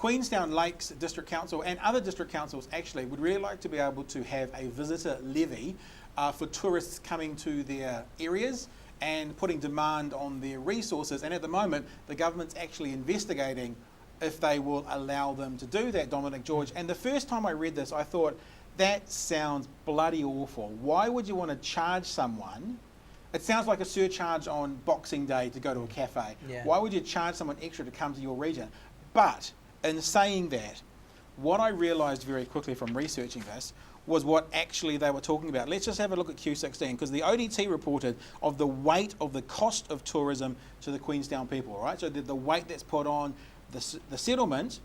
Queenstown Lakes District Council and other district councils actually would really like to be able to have a visitor levy for tourists coming to their areas and putting demand on their resources. And at the moment, the government's actually investigating if they will allow them to do that, Dominic George. And the first time I read this, I thought, that sounds bloody awful. Why would you want to charge someone? It sounds like a surcharge on Boxing Day to go to a cafe. Yeah. Why would you charge someone extra to come to your region? But in saying that, what I realised very quickly from researching this was what actually they were talking about. Let's just have a look at Q16, because the ODT reported of the weight of the cost of tourism to the Queenstown people, right? So the weight that's put on the settlement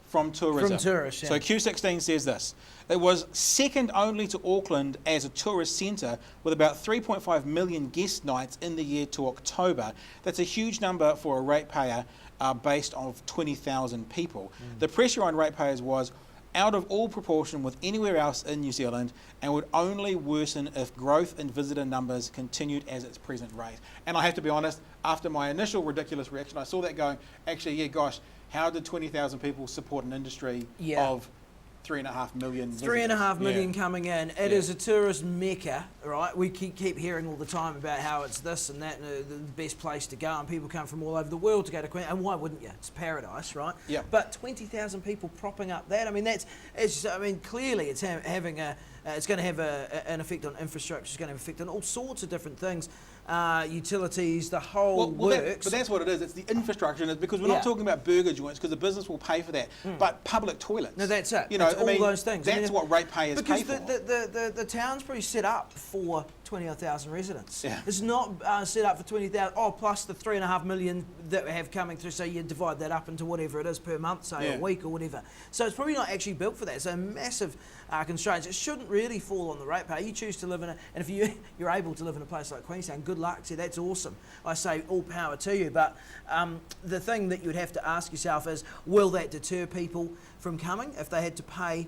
from tourism. From tourists, yeah. So Q16 says this: it was second only to Auckland as a tourist centre with about 3.5 million guest nights in the year to October. That's a huge number for a ratepayer based on 20,000 people. The pressure on ratepayers was out of all proportion with anywhere else in New Zealand and would only worsen if growth in visitor numbers continued as its present rate. And I have to be honest, after my initial ridiculous reaction, I saw that going, actually, yeah, gosh, how did 20,000 people support an industry of 3.5 million visitors? 3.5 million coming in. It is a tourist mecca, right? We keep hearing all the time about how it's this and that, and the best place to go, and people come from all over the world to go to Queensland. And why wouldn't you? It's paradise, right? Yeah. But 20,000 people propping up that, I mean, clearly it's having it's going to have an effect on infrastructure. It's going to have an effect on all sorts of different things. Utilities, the whole works. But that's what it is. It's the infrastructure, and it's because we're not talking about burger joints, because the business will pay for that. But public toilets. No, that's it. You know, all those things. That's what ratepayers pay for. Because the town's pretty set up for 20,000 residents. Yeah. It's not set up for 20,000. Oh, plus the 3.5 million that we have coming through. So you divide that up into whatever it is per month, say a week or whatever. So it's probably not actually built for that. So massive constraints. It shouldn't really fall on the ratepayer. You choose to live in and if you're able to live in a place like Queenstown, good luck to you. That's awesome. I say all power to you. But the thing that you'd have to ask yourself is, will that deter people from coming if they had to pay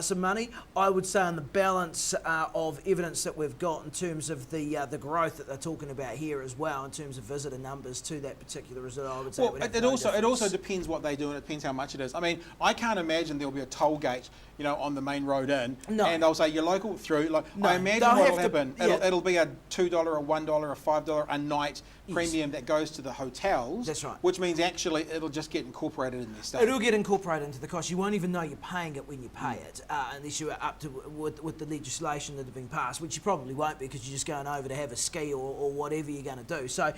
some money? I would say on the balance of evidence that we've got in terms of the growth that they're talking about here as well, in terms of visitor numbers to that particular resort, I would say. Well, it also depends what they do, and it depends how much it is. I mean, I can't imagine there'll be a toll gate, you know, on the main road in, and they'll say you're local through. Like, I imagine what'll happen. It'll be a $2, a $1, a $5 a night premium that goes to the hotels. That's right. Which means actually it'll just get incorporated in their stuff. It'll get incorporated into the cost. You won't even know you're paying it when you pay it, unless you're up to with the legislation that have been passed, which you probably won't, because you're just going over to have a ski or whatever you're going to do. So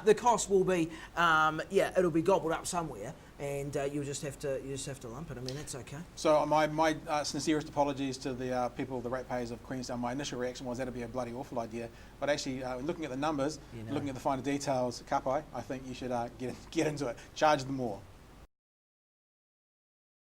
the cost will be, it'll be gobbled up somewhere, and you just have to lump it. I mean, that's okay. So my sincerest apologies to the people, the ratepayers of Queenstown. My initial reaction was that'd be a bloody awful idea, but actually looking at the numbers, looking at the finer details, Kapai, I think you should get into it. Charge them more.